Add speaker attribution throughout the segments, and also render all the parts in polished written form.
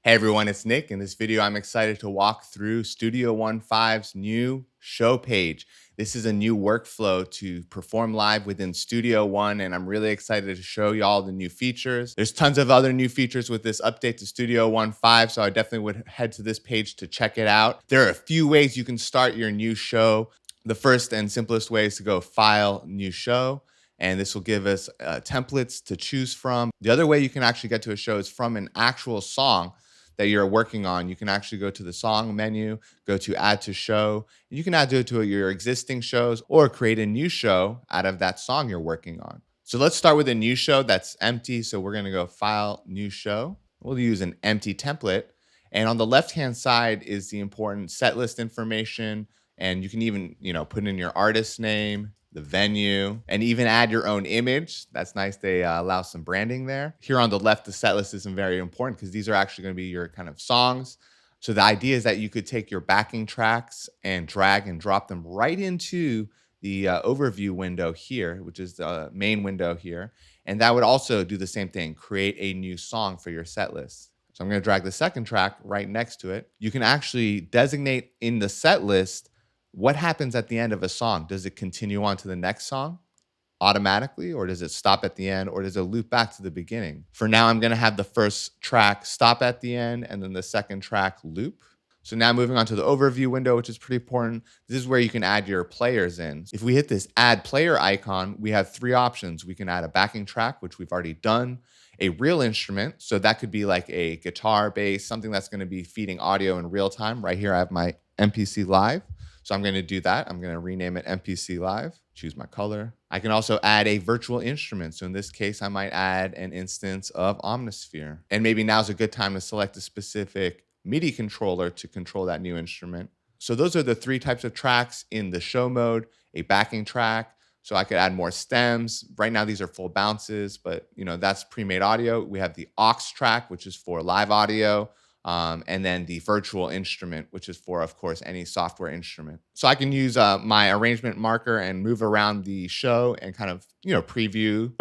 Speaker 1: Hey everyone, it's Nick. In this video, I'm excited to walk through Studio One 5's new show page. This is a new workflow to perform live within Studio One, and I'm really excited to show you all the new features. There's tons of other new features with this update to Studio One 5, so I definitely would head to this page to check it out. There are a few ways you can start your new show. The first and simplest way is to go File, New Show. And this will give us templates to choose from. The other way you can actually get to a show is from an actual song that you're working on. You can actually go to the song menu, go to add to show. And you can add to your existing shows or create a new show out of that song you're working on. So let's start with a new show that's empty. So we're going to go File, New Show. We'll use an empty template. And on the left-hand side is the important set list information. And you can even, put in your artist name, the venue, and even add your own image. That's nice. They allow some branding there. Here on the left, the set list isn't very important because these are actually going to be your kind of songs. So the idea is that you could take your backing tracks and drag and drop them right into the overview window here, which is the main window here. And that would also do the same thing, create a new song for your set list. So I'm going to drag the second track right next to it. You can actually designate in the set list what happens at the end of a song. Does it continue on to the next song automatically, or does it stop at the end, or does it loop back to the beginning? For now, I'm going to have the first track stop at the end and then the second track loop. So now moving on to the overview window, which is pretty important. This is where you can add your players in. If we hit this add player icon, we have three options. We can add a backing track, which we've already done, a real instrument. So that could be like a guitar, bass, something that's going to be feeding audio in real time. Right here, I have my MPC Live. So I'm going to do that. I'm going to rename it MPC Live, choose my color. I can also add a virtual instrument. So in this case, I might add an instance of Omnisphere. And maybe now's a good time to select a specific MIDI controller to control that new instrument. So those are the three types of tracks in the show mode, a backing track. So I could add more stems. Right now, these are full bounces, but that's pre-made audio. We have the aux track, which is for live audio. And then the virtual instrument, which is for, of course, any software instrument. So I can use my arrangement marker and move around the show and kind of, preview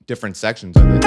Speaker 1: different sections of it.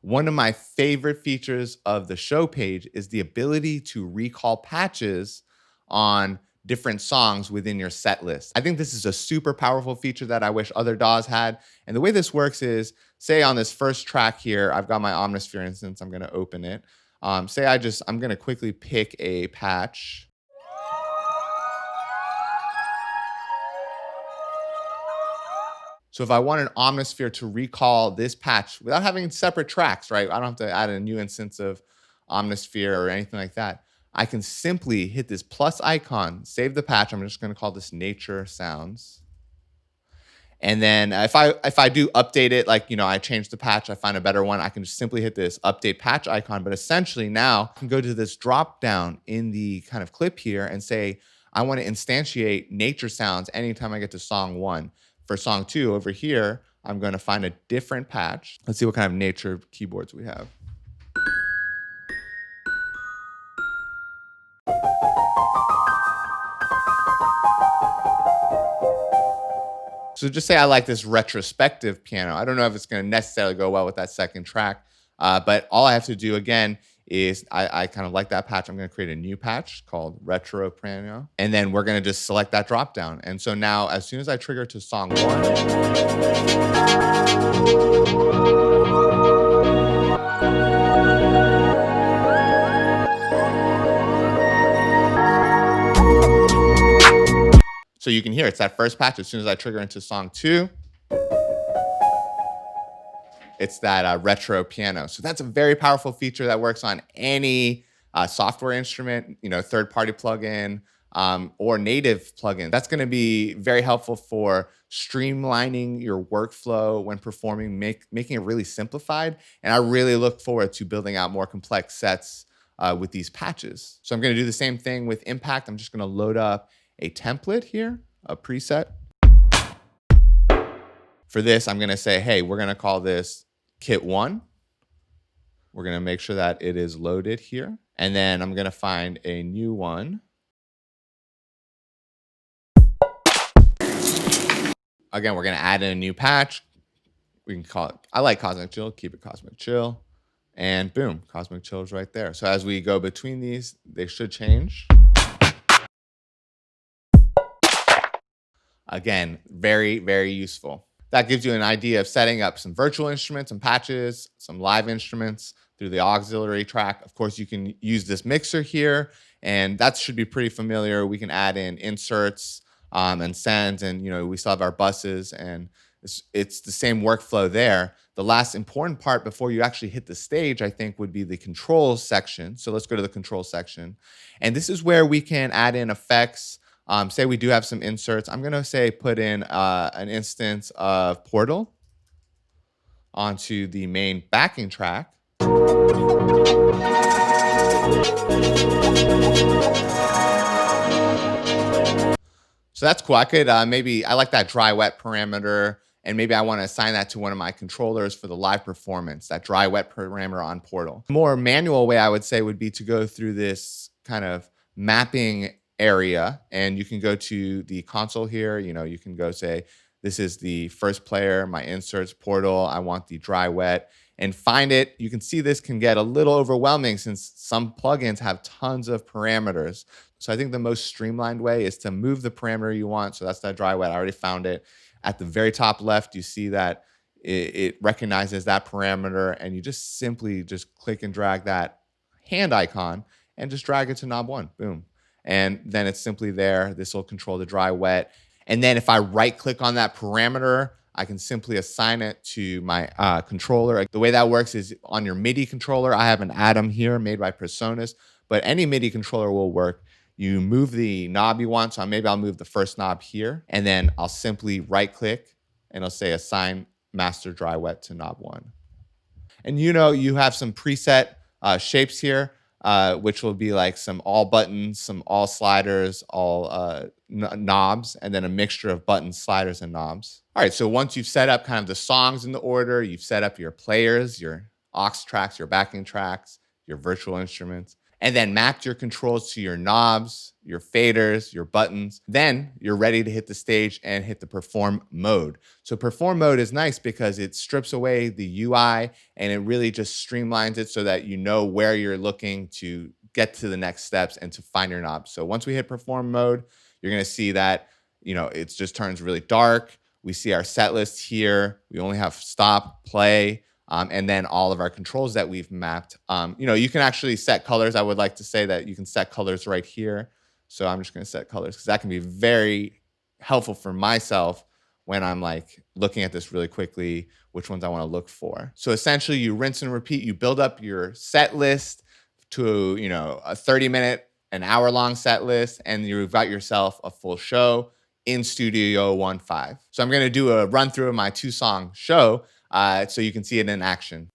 Speaker 1: One of my favorite features of the show page is the ability to recall patches on different songs within your set list. I think this is a super powerful feature that I wish other DAWs had. And the way this works is, say on this first track here, I've got my Omnisphere instance, I'm gonna open it. I'm gonna quickly pick a patch. So if I want an Omnisphere to recall this patch without having separate tracks, right? I don't have to add a new instance of Omnisphere or anything like that. I can simply hit this plus icon, save the patch. I'm just going to call this Nature Sounds. And then if I do update it, like, I change the patch, I find a better one, I can just simply hit this update patch icon. But essentially now I can go to this drop down in the kind of clip here and say, I want to instantiate Nature Sounds anytime I get to song 1. For song 2 over here, I'm going to find a different patch. Let's see what kind of nature keyboards we have. So just say I like this retrospective piano. I don't know if it's going to necessarily go well with that second track, but all I have to do again is I kind of like that patch. I'm going to create a new patch called Retro Piano, and then we're going to just select that drop down. And so now as soon as I trigger to song 1, so you can hear it's that first patch. As soon as I trigger into song 2, it's that retro piano. So that's a very powerful feature that works on any software instrument, third-party plugin or native plugin. That's going to be very helpful for streamlining your workflow when performing, making it really simplified. And I really look forward to building out more complex sets with these patches. So I'm going to do the same thing with Impact. I'm just going to load up a template here, a preset. For this, I'm going to say, hey, we're going to call this Kit 1. We're going to make sure that it is loaded here. And then I'm going to find a new one. Again, we're going to add in a new patch. We can call it, I like Cosmic Chill, keep it Cosmic Chill. And boom, Cosmic Chill is right there. So as we go between these, they should change. Again, very, very useful. That gives you an idea of setting up some virtual instruments and patches, some live instruments through the auxiliary track. Of course, you can use this mixer here, and that should be pretty familiar. We can add in inserts and sends, and we still have our buses, and it's the same workflow there. The last important part before you actually hit the stage, I think, would be the controls section. So let's go to the control section. And this is where we can add in effects. Say we do have some inserts. I'm going to say put in an instance of Portal onto the main backing track. So that's cool. I could maybe, I like that dry wet parameter, and maybe I want to assign that to one of my controllers for the live performance, that dry wet parameter on Portal. The more manual way I would say would be to go through this kind of mapping area, and you can go to the console here. You can go say, this is the first player, my inserts, Portal, I want the dry wet, and find it. You can see this can get a little overwhelming since some plugins have tons of parameters. So I think the most streamlined way is to move the parameter you want. So that's that dry wet. I already found it. At the very top left, you see that it recognizes that parameter, and you just simply just click and drag that hand icon and just drag it to knob 1. Boom. And then it's simply there. This will control the dry wet. And then if I right click on that parameter, I can simply assign it to my controller. The way that works is on your MIDI controller. I have an Atom here made by Presonus, but any MIDI controller will work. You move the knob you want. So maybe I'll move the first knob here, and then I'll simply right click and it'll say assign master dry wet to knob 1. And you have some preset shapes here, which will be like some all buttons, some all sliders, all knobs, and then a mixture of buttons, sliders, and knobs. All right, so once you've set up kind of the songs in the order, you've set up your players, your aux tracks, your backing tracks, your virtual instruments, and then mapped your controls to your knobs, your faders, your buttons, then you're ready to hit the stage and hit the perform mode. So perform mode is nice because it strips away the UI and it really just streamlines it so that you know where you're looking to get to the next steps and to find your knobs. So once we hit perform mode, you're going to see that, it just turns really dark. We see our set list here. We only have stop, play, and then all of our controls that we've mapped. You can actually set colors. I would like to say that you can set colors right here. So I'm just going to set colors because that can be very helpful for myself when I'm like looking at this really quickly, which ones I want to look for. So essentially you rinse and repeat. You build up your set list to, a 30-minute, an hour-long set list, and you've got yourself a full show in Studio 1.5. So I'm going to do a run through of my 2-song show so you can see it in action.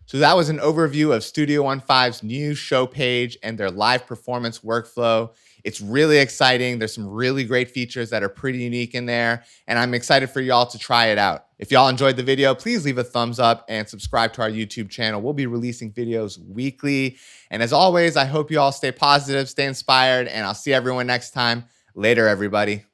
Speaker 1: So that was an overview of Studio One 5's new show page and their live performance workflow. It's really exciting. There's some really great features that are pretty unique in there, and I'm excited for y'all to try it out. If y'all enjoyed the video, please leave a thumbs up and subscribe to our YouTube channel. We'll be releasing videos weekly. And as always, I hope you all stay positive, stay inspired, and I'll see everyone next time. Later, everybody.